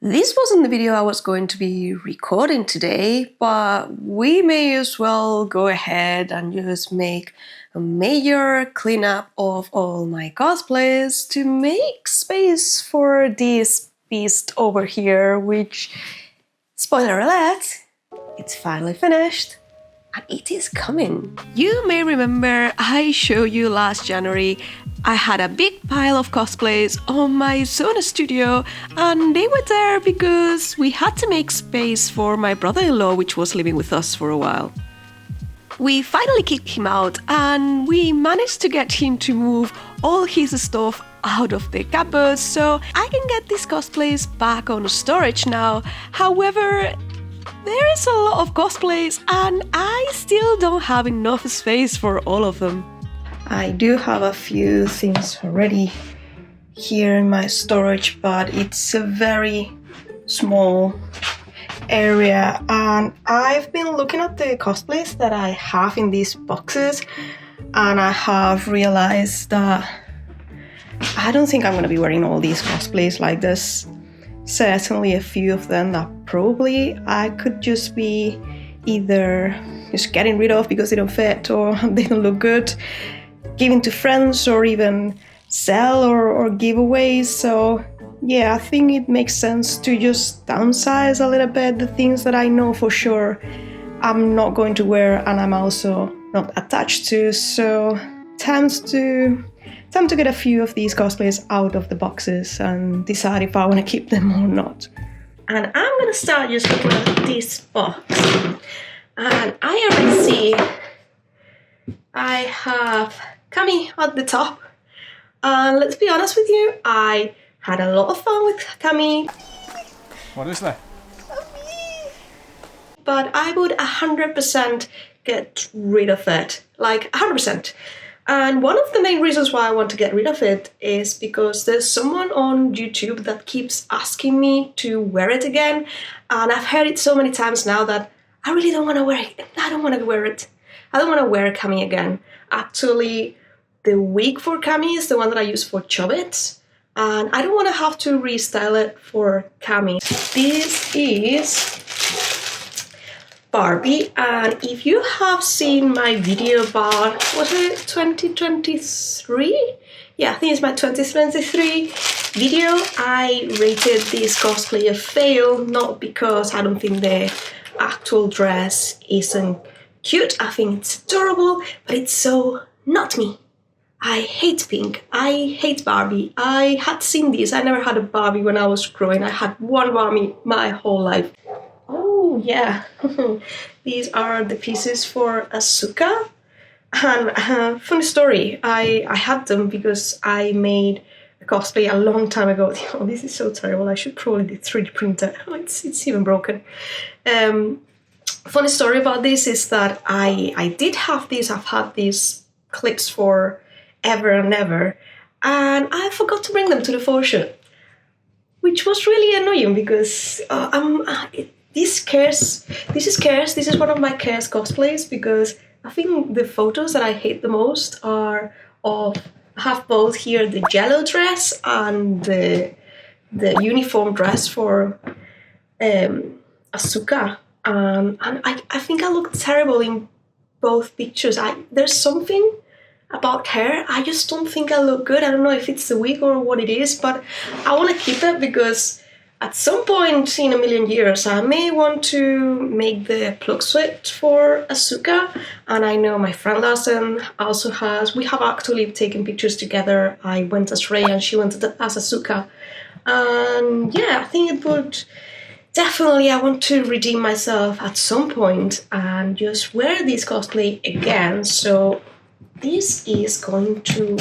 This wasn't the video I was going to be recording today, but we may as well go ahead and just make a major cleanup of all my cosplays to make space for this beast over here, which, spoiler alert, it's finally finished. And it is coming. You may remember I showed you last January I had a big pile of cosplays on my Zona studio, and they were there because we had to make space for my brother-in-law, which was living with us for a while. We finally kicked him out and we managed to get him to move all his stuff out of the cupboard so I can get these cosplays back on storage now. However, there is a lot of cosplays and I still don't have enough space for all of them. I do have a few things already here in my storage, but it's a very small area, and I've been looking at the cosplays that I have in these boxes and I have realized that I don't think I'm going to be wearing all these cosplays. Like, there's certainly a few of them that probably I could just be either just getting rid of because they don't fit or they don't look good, giving to friends, or even sell or give away. So yeah, I think it makes sense to just downsize a little bit the things that I know for sure I'm not going to wear and I'm also not attached to. So time to get a few of these cosplays out of the boxes and decide if I want to keep them or not. And I'm gonna start just looking at this box, and I already see I have Cami at the top, and let's be honest with you, I had a lot of fun with Cami. What is that? But I would 100% get rid of it, like 100%. And one of the main reasons why I want to get rid of it is because there's someone on YouTube that keeps asking me to wear it again, and I've heard it so many times now that I really don't want to wear it. I don't want to wear it. I don't want to wear Cami again. Actually, the wig for Cami is the one that I use for Chobbits, and I don't want to have to restyle it for Cami. This is Barbie, and if you have seen my video about, was it 2023? Yeah, I think it's my 2023 video. I rated this cosplay a fail, not because I don't think the actual dress isn't cute. I think it's adorable, but it's so not me. I hate pink. I hate Barbie. I had seen this. I never had a Barbie when I was growing. I had one Barbie my whole life. Oh yeah, these are the pieces for Asuka. And funny story, I had them because I made a cosplay a long time ago. Oh, this is so terrible. I should probably 3D print it. Oh, it's even broken. Funny story about this is that I did have these. I've had these clips for ever and ever, and I forgot to bring them to the photo shoot, which was really annoying because this is Cares. This is one of my Cares cosplays because I think the photos that I hate the most are of, I have both here the yellow dress and the uniform dress for Asuka. And I think I look terrible in both pictures. There's something about hair, I just don't think I look good. I don't know if it's the wig or what it is, but I want to keep it because at some point in a million years I may want to make the plug suit for Asuka, and I know my friend Larsen also has. We have actually taken pictures together. I went as Rey and she went as Asuka, and yeah, I think it would definitely, I want to redeem myself at some point and just wear this cosplay again. So this is going to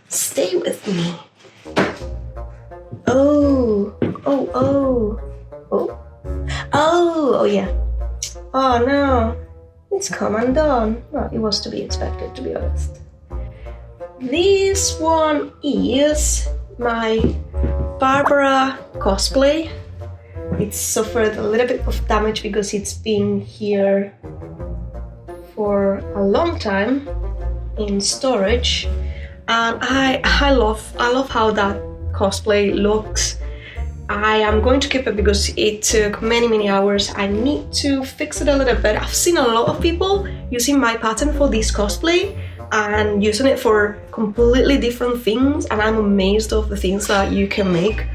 stay with me. Oh yeah. Oh no, it's come undone. Well, it was to be expected, to be honest. This one is my Barbara cosplay. It's suffered a little bit of damage because it's been here for a long time in storage, and I love how that cosplay looks. I am going to keep it because it took many hours. I need to fix it a little bit. I've seen a lot of people using my pattern for this cosplay and using it for completely different things, and I'm amazed of the things that you can make.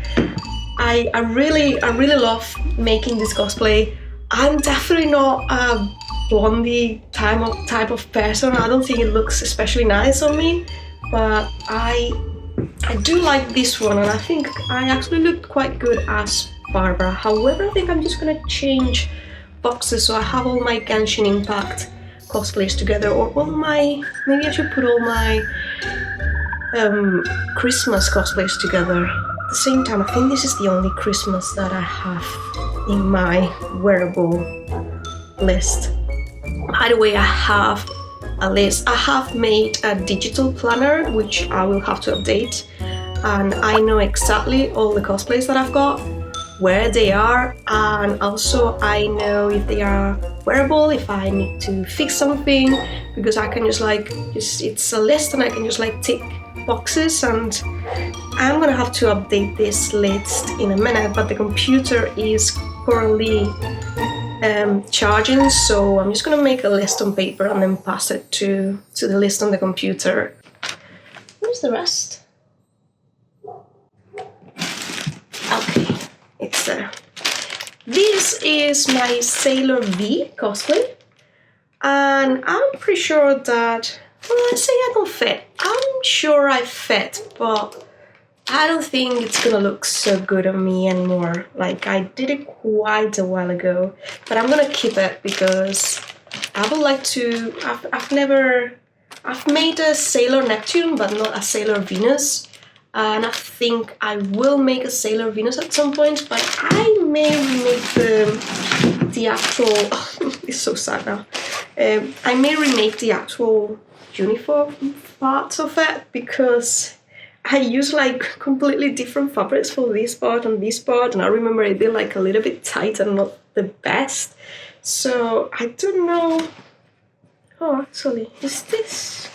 I really love making this cosplay. I'm definitely not a blondie type of person. I don't think it looks especially nice on me, but I do like this one, and I think I actually looked quite good as Barbara. However, I think I'm just gonna change boxes so I have all my Genshin Impact cosplays together, or all my, maybe I should put all my Christmas cosplays together at the same time. I think this is the only Christmas that I have in my wearable list. By the way, I have a list. I have made a digital planner which I will have to update, and I know exactly all the cosplays that I've got, where they are, and also I know if they are wearable, if I need to fix something, because I can just it's a list and I can just like tick boxes. And I'm gonna have to update this list in a minute, but the computer is currently charging, so I'm just gonna make a list on paper and then pass it to the list on the computer. Where's the rest? Okay, it's there. This is my Sailor V cosplay, and I'm pretty sure that, well, let's say I don't fit. I'm sure I fit, but I don't think it's gonna look so good on me anymore. Like, I did it quite a while ago, but I'm gonna keep it because I would like to. I've made a Sailor Neptune, but not a Sailor Venus, and I think I will make a Sailor Venus at some point. But I may remake the actual. Oh, it's so sad now. I may remake the actual uniform parts of it because I use like completely different fabrics for this part and this part, and I remember it being like a little bit tight and not the best. So I don't know. Oh, actually, is this?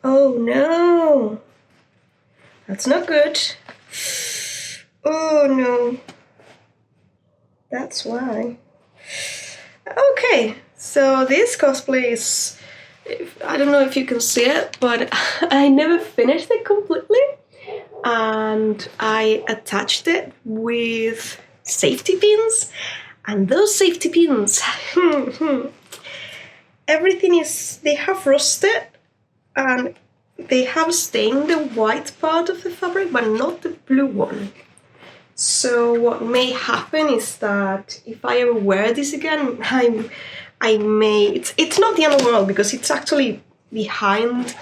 Oh no, that's not good. Oh no, that's why. Okay, so this cosplay is, I don't know if you can see it, but I never finished it completely, and I attached it with safety pins, and those safety pins, everything is, they have rusted and they have stained the white part of the fabric but not the blue one. So what may happen is that if I ever wear this again, I may, it's not the end of the world because it's actually behind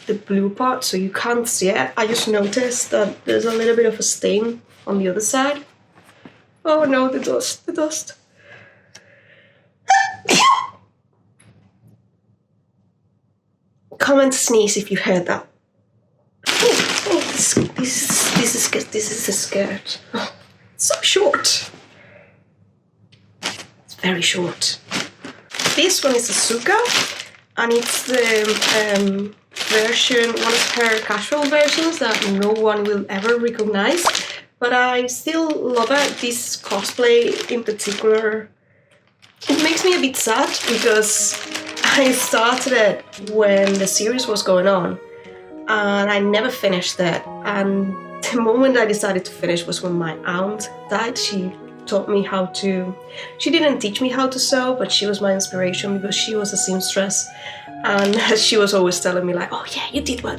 the blue part, so you can't see it. I just noticed that there's a little bit of a stain on the other side. Oh no, the dust, the dust. Comment sneeze if you heard that. This is a skirt. Oh, it's so short. It's very short. This one is Asuka, and it's the version, one of her casual versions that no one will ever recognize. But I still love it. This cosplay in particular, it makes me a bit sad because I started it when the series was going on, and I never finished it. And the moment I decided to finish was when my aunt died. She taught me how to, she didn't teach me how to sew, but she was my inspiration because she was a seamstress, and she was always telling me like, oh yeah, you did well,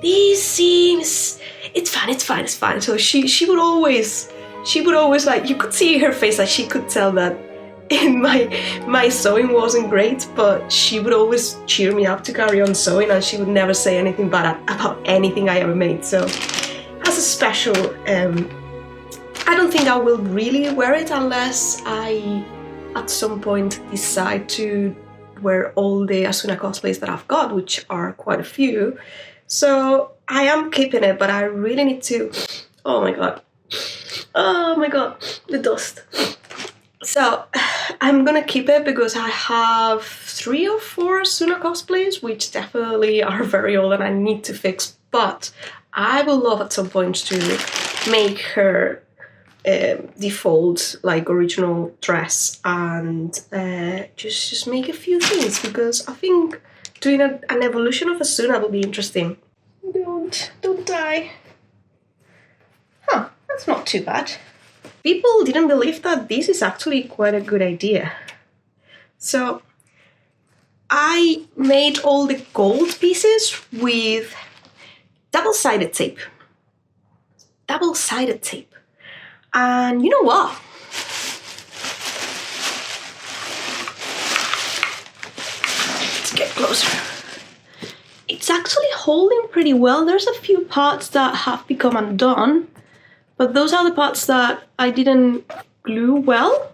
these seams, it's fine. So she would always like, you could see her face, like she could tell that in my sewing wasn't great, but she would always cheer me up to carry on sewing, and she would never say anything bad about anything I ever made. So as a special, I don't think I will really wear it unless I at some point decide to wear all the Asuna cosplays that I've got, which are quite a few. So I am keeping it, but I really need to, oh my god, the dust. So I'm gonna keep it because I have 3 or 4 Asuna cosplays, which definitely are very old and I need to fix, but I would love at some point to make her default like original dress and just make a few things, because I think doing an evolution of Asuna will be interesting. Don't die. Huh, that's not too bad. People didn't believe that this is actually quite a good idea. So I made all the gold pieces with double-sided tape. Double-sided tape. And you know what? Let's get closer. It's actually holding pretty well. There's a few parts that have become undone, but those are the parts that I didn't glue well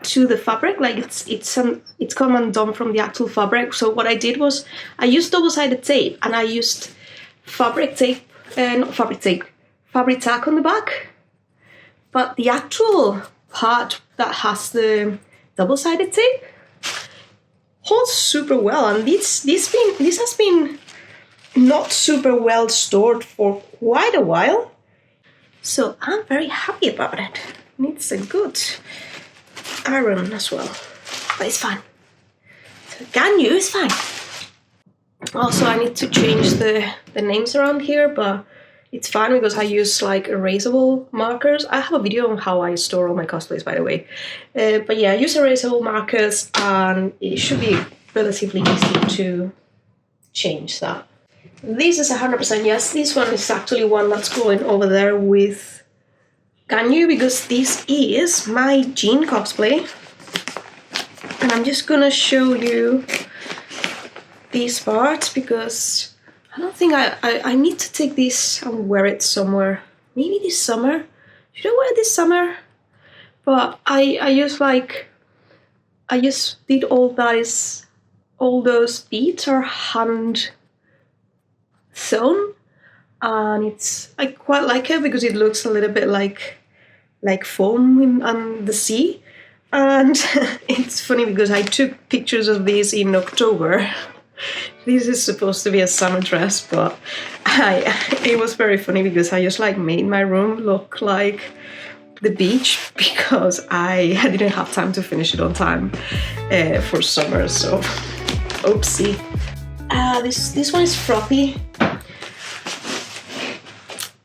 to the fabric. Like it's come undone from the actual fabric. So what I did was I used double-sided tape, and I used fabric tack on the back. But the actual part that has the double-sided tape holds super well, and this has been not super well stored for quite a while. So I'm very happy about it. Needs a good iron as well, but it's fine. So Ganyu is fine. Also, I need to change the names around here, but it's fine because I use like erasable markers. I have a video on how I store all my cosplays, by the way. But yeah, I use erasable markers, and it should be relatively easy to change that. This is 100% yes. This one is actually one that's going over there with Ganyu, because this is my Jean cosplay. And I'm just gonna show you these parts because I don't think I need to take this and wear it somewhere. Maybe this summer. Should I wear it this summer? But I just did all those beads are hand sewn, and I quite like it because it looks a little bit like foam on the sea. And it's funny because I took pictures of this in October. This is supposed to be a summer dress, but it was very funny because I just like made my room look like the beach because I didn't have time to finish it on time for summer, so oopsie. This one is Froppy.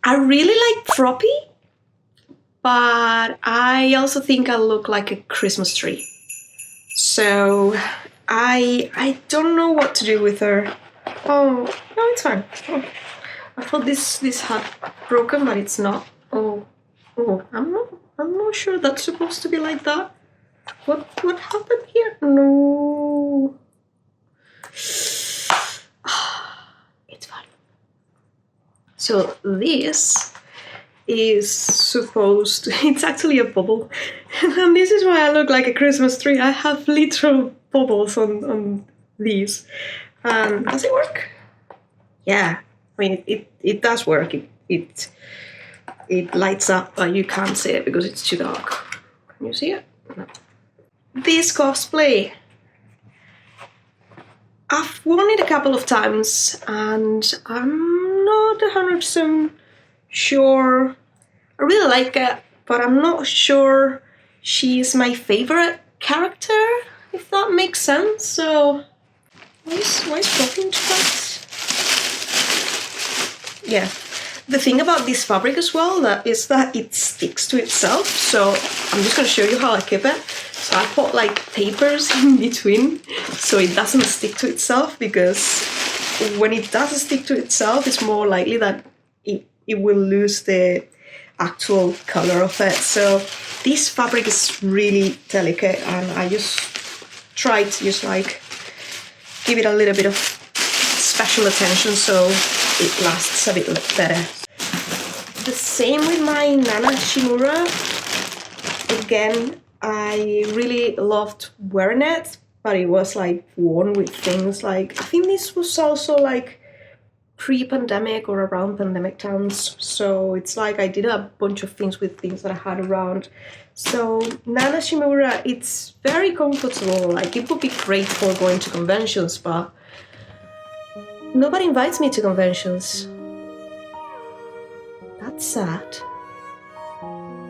I really like Froppy, but I also think I look like a Christmas tree. So I don't know what to do with her. Oh, no, it's fine. Oh, I thought this had broken, but it's not. Oh, I'm not sure that's supposed to be like that. What happened here? No. It's fine. So this is supposed to, it's actually a bubble. And this is why I look like a Christmas tree. I have literal bubbles on these. Does it work? Yeah, I mean it does work. It lights up, but you can't see it because it's too dark. Can you see it? No. This cosplay, I've worn it a couple of times and I'm not 100% sure. I really like it, but I'm not sure she's my favorite character, if that makes sense. So why is talking to that? Yeah. The thing about this fabric as well is that it sticks to itself. So I'm just going to show you how I keep it. So I put like papers in between so it doesn't stick to itself, because when it does stick to itself, it's more likely that it will lose the actual color of it. So this fabric is really delicate, and I just try to just like give it a little bit of special attention so it lasts a bit better. The same with my Nana Shimura. Again, I really loved wearing it, but it was like worn with things like, I think this was also like pre-pandemic or around pandemic times. So it's like I did a bunch of things with things that I had around. So Nana Shimura, it's very comfortable. Like it would be great for going to conventions, but nobody invites me to conventions. That's sad.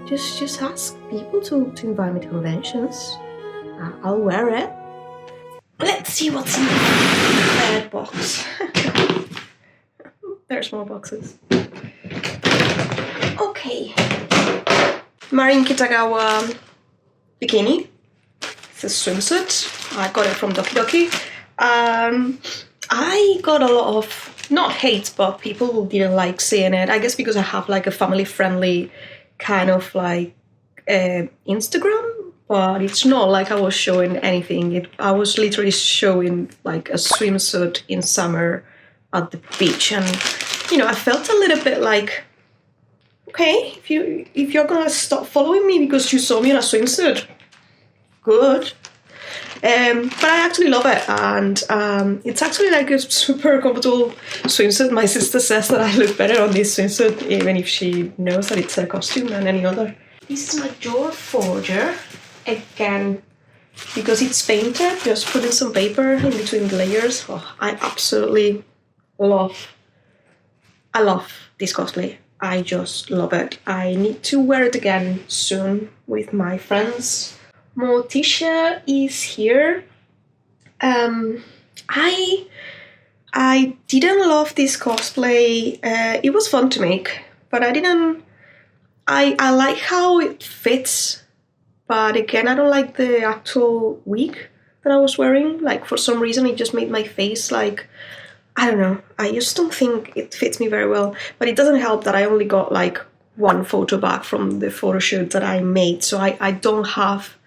Just ask people to invite me to conventions. I'll wear it. Let's see what's in the third box. There's more boxes. Okay. Marin Kitagawa bikini. It's a swimsuit. I got it from Doki Doki. I got a lot of, not hate, but people who didn't like seeing it. I guess because I have like a family-friendly kind of like Instagram, but it's not like I was showing anything. I was literally showing like a swimsuit in summer at the beach, and you know, I felt a little bit like, okay, if you're gonna stop following me because you saw me in a swimsuit, good. But I actually love it, and it's actually like a super comfortable swimsuit. My sister says that I look better on this swimsuit, even if she knows that it's a costume than any other. This is my door forger, again, because it's painted, just putting some paper in between the layers. Oh, I love this cosplay. I just love it. I need to wear it again soon with my friends. Morticia is here. I didn't love this cosplay. It was fun to make, but I like how it fits, but again, I don't like the actual wig that I was wearing. Like, for some reason, it just made my face like, I don't know. I just don't think it fits me very well. But it doesn't help that I only got like one photo back from the photo shoot that I made, so I don't have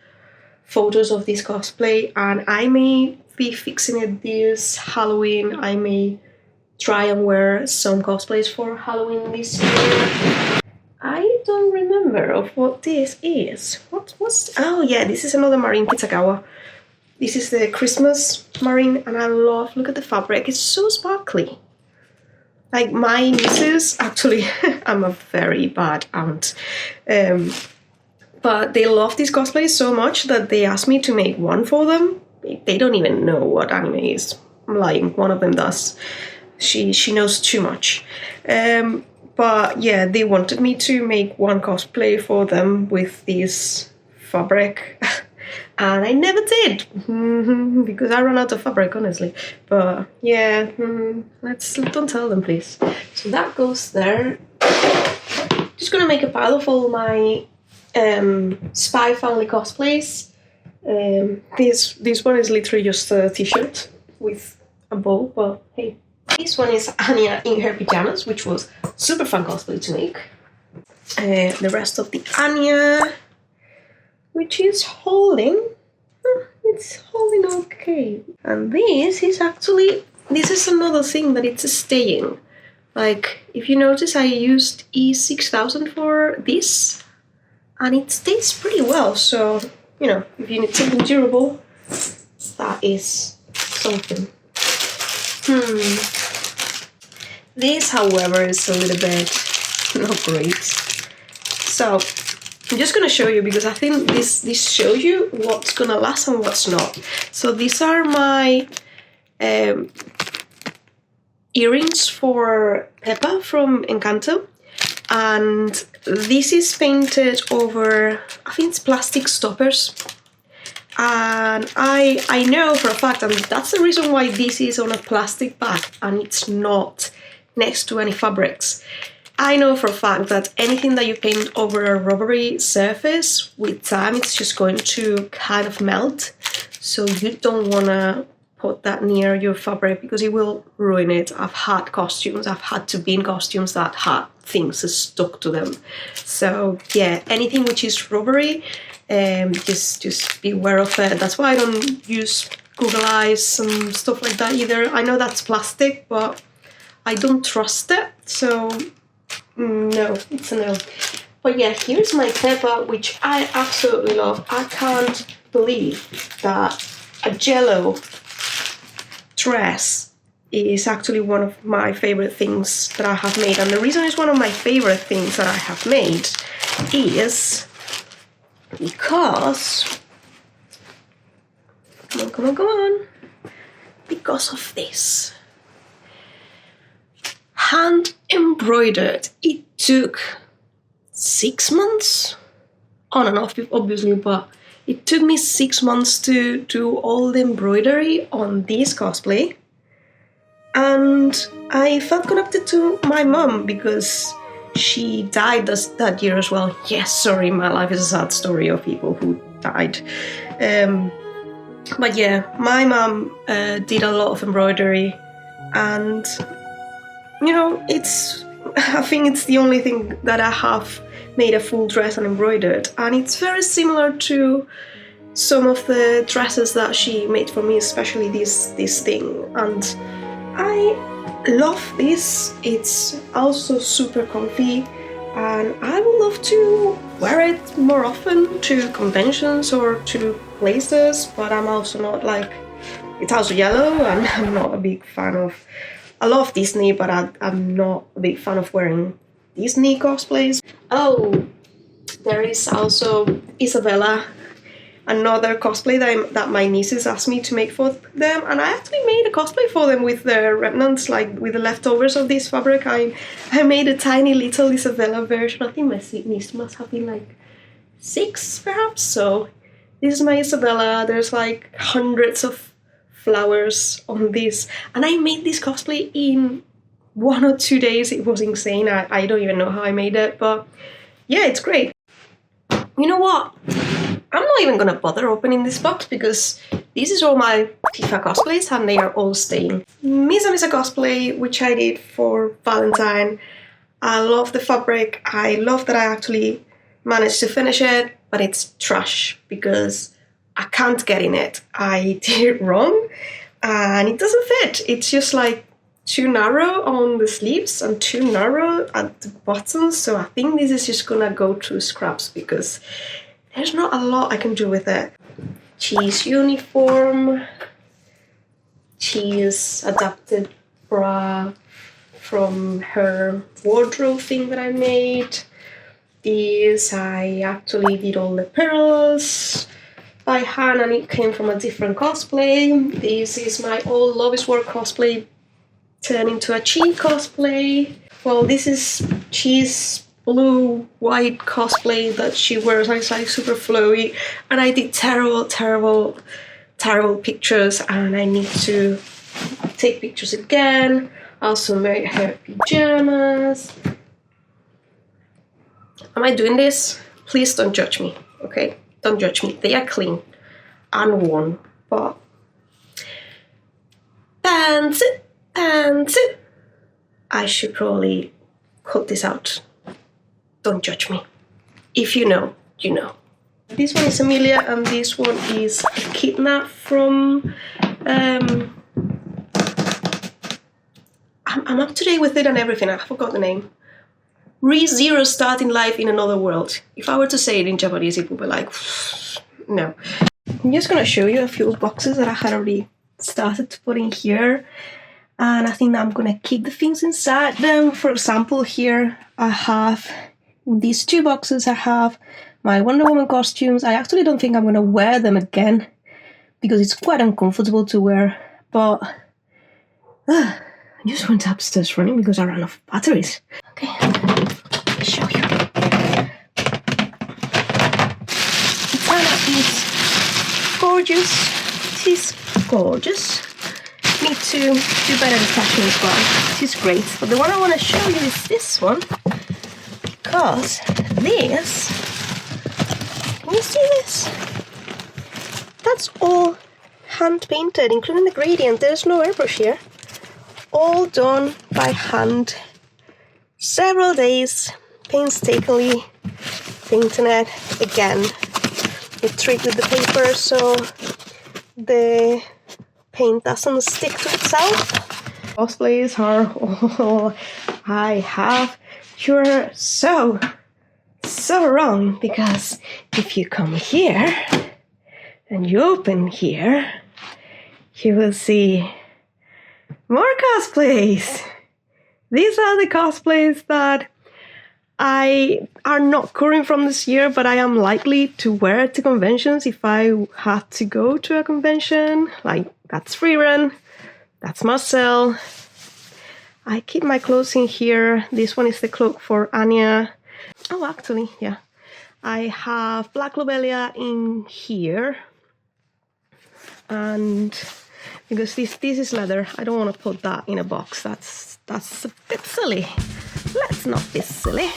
photos of this cosplay, and I may be fixing it this Halloween. I may try and wear some cosplays for Halloween this year. I don't remember of what this is. Oh yeah, this is another Marin Kitagawa. This is the Christmas Marin, and I love, look at the fabric, it's so sparkly. Like my nieces, actually, I'm a very bad aunt. But they love this cosplay so much that they asked me to make one for them. They don't even know what anime is. I'm lying, one of them does. She knows too much. But yeah, they wanted me to make one cosplay for them with this fabric. And I never did, because I ran out of fabric, honestly. But yeah, don't tell them, please. So that goes there. Just gonna make a pile of all my Spy Family cosplays. This one is literally just a t-shirt with a bow, but hey. This one is Anya in her pajamas, which was super fun cosplay to make. The rest of the Anya, which is holding, it's holding okay. And this is another thing that it's staying. Like, if you notice, I used E6000 for this, and it stays pretty well. So, you know, if you need something durable, that is something. This, however, is a little bit not great. So I'm just gonna show you, because I think this shows you what's gonna last and what's not. So these are my earrings for Peppa from Encanto, and this is painted over, I think it's plastic stoppers. And I know for a fact, and that's the reason why this is on a plastic bag and it's not next to any fabrics. I know for a fact that anything that you paint over a rubbery surface, with time it's just going to kind of melt. So you don't want to put that near your fabric because it will ruin it. I've had to be in costumes that had things stuck to them. So yeah, anything which is rubbery, just be aware of it. That's why I don't use Google Eyes and stuff like that either. I know that's plastic, but I don't trust it, so no, it's a no. But yeah, here's my Peppa, which I absolutely love. I can't believe that a Jello dress is actually one of my favorite things that I have made. And the reason it's one of my favorite things that I have made is because, come on, because of this. hand embroidered. It took 6 months, on and off obviously, but it took me 6 months to do all the embroidery on this cosplay. And I felt connected to my mom because she died that year as well. Yes, sorry, my life is a sad story of people who died. But yeah, my mom did a lot of embroidery, and you know, I think it's the only thing that I have made a full dress and embroidered, and it's very similar to some of the dresses that she made for me, especially this thing. And I love this. It's also super comfy, and I would love to wear it more often to conventions or to places, but I'm also not like, it's also yellow, and I'm not a big fan of, I love Disney, but I'm not a big fan of wearing Disney cosplays. Oh, there is also Isabella, another cosplay that my nieces asked me to make for them, and I actually made a cosplay for them with the remnants, like with the leftovers of this fabric. I made a tiny little Isabella version. I think my niece must have been like 6 perhaps. So this is my Isabella. There's like hundreds of flowers on this, and I made this cosplay in 1 or 2 days. It was insane. I don't even know how I made it, but yeah, it's great. You know what? I'm not even gonna bother opening this box because this is all my Tifa cosplays and they are all staying. Misa Misa cosplay, which I did for Valentine. I love the fabric. I love that I actually managed to finish it, but it's trash because I can't get in it. I did it wrong and it doesn't fit. It's just like too narrow on the sleeves and too narrow at the buttons. So I think this is just gonna go to scraps because there's not a lot I can do with it. She's uniform. She's adapted bra from her wardrobe thing that I made. This, I actually did all the pearls by hand and it came from a different cosplay. This is my old Love is War cosplay turned into a Chi cosplay. Well, this is Chi's blue white cosplay that she wears, and it's like super flowy, and I did terrible pictures and I need to take pictures again. I also made her pajamas. Am I doing this? Please don't judge me, okay? Don't judge me. They are clean and worn, but and I should probably cut this out. Don't judge me. If you know, you know. This one is Amelia and this one is Kidnap from... I'm up to date with it and everything. I forgot the name. ReZero starting life in another world. If I were to say it in Japanese, it would be like... no. I'm just going to show you a few boxes that I had already started to put in here. And I think that I'm going to keep the things inside them. For example, here I have... in these 2 boxes I have my Wonder Woman costumes. I actually don't think I'm going to wear them again because it's quite uncomfortable to wear, but I just went upstairs running because I ran out of batteries. Okay, let me show you. Kitana is gorgeous. She's gorgeous. Need to do better detaching as well. She's great, but the one I want to show you is this one. Because this, can you see this? That's all hand painted, including the gradient. There's no airbrush here. All done by hand. Several days, painstakingly painting it. Again, the trick with the paper so the paint doesn't stick to itself. Cosplays are all I have. You're so wrong, because if you come here and you open here, you will see more cosplays. These are the cosplays that I are not current from this year, but I am likely to wear to conventions if I had to go to a convention. Like, that's Freerun, that's Marcel. I keep my clothes in here. This one is the cloak for Anya. Oh, actually, yeah. I have Black Lobelia in here. And because this is leather, I don't want to put that in a box. That's a bit silly. Let's not be silly.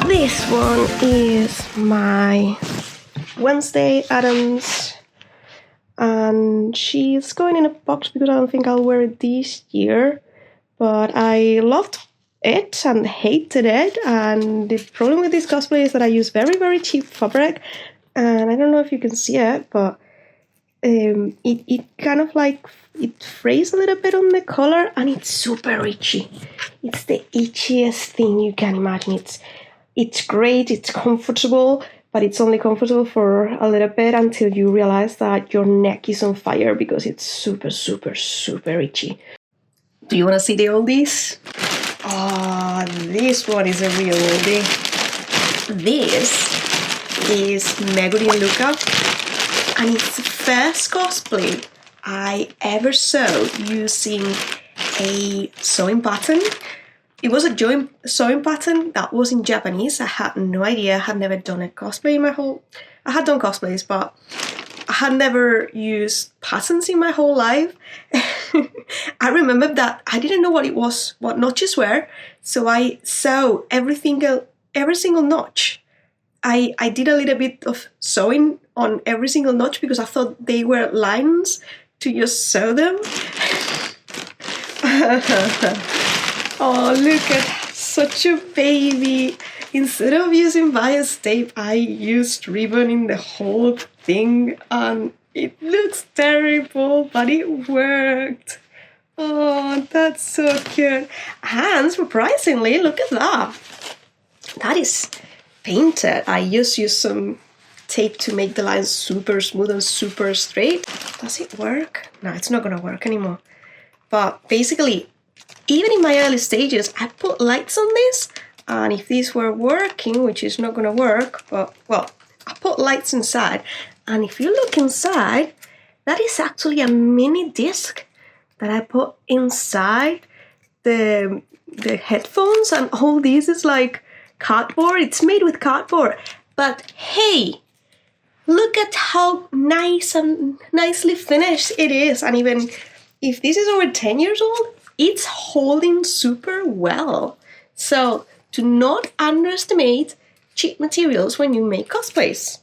This one is my Wednesday Addams, and she's going in a box because I don't think I'll wear it this year, but I loved it and hated it. And the problem with this cosplay is that I use very, very cheap fabric, and I don't know if you can see it, but it kind of like it frays a little bit on the collar, and it's super itchy. It's the itchiest thing you can imagine. It's great, it's comfortable, but it's only comfortable for a little bit until you realize that your neck is on fire because it's super, super, super itchy. Do you want to see the oldies? Oh, this one is a real oldie. This is Meguri and Luca, and it's the first cosplay I ever sew using a sewing pattern. It was a sewing pattern that was in Japanese. I had no idea. I had never done a cosplay in my whole... I had done cosplays, but I had never used patterns in my whole life. I remember that I didn't know what it was, what notches were, so I sewed every single notch. I did a little bit of sewing on every single notch because I thought they were lines to just sew them. Oh, look at such a baby. Instead of using bias tape, I used ribbon in the whole thing, and it looks terrible, but it worked. Oh, that's so cute. And surprisingly, look at that. That is painted. I just used some tape to make the lines super smooth and super straight. Does it work? No, it's not gonna work anymore. But basically, even in my early stages, I put lights on this, and if these were working, which is not gonna work, but well, I put lights inside, and if you look inside, that is actually a mini disc that I put inside the headphones, and all this is like cardboard. It's made with cardboard, but hey, look at how nice and nicely finished it is. And even if this is over 10 years old, it's holding super well. So do not underestimate cheap materials when you make cosplays.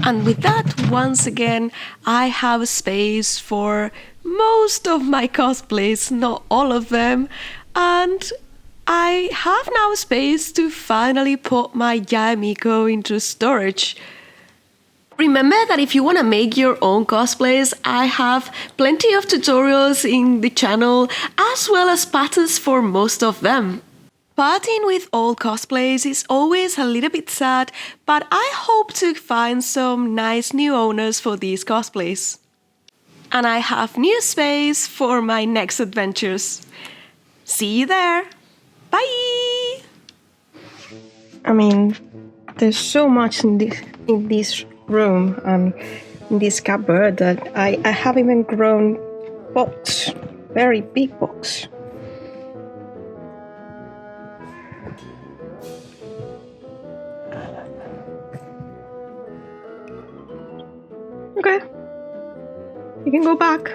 And with that, once again, I have space for most of my cosplays, not all of them. And I have now space to finally put my Yaemiko into storage. Remember that if you want to make your own cosplays, I have plenty of tutorials in the channel, as well as patterns for most of them. Parting with old cosplays is always a little bit sad, but I hope to find some nice new owners for these cosplays. And I have new space for my next adventures. See you there! Bye! I mean, there's so much in this room and in this cupboard that I have even grown box, very big box. Okay, you can go back.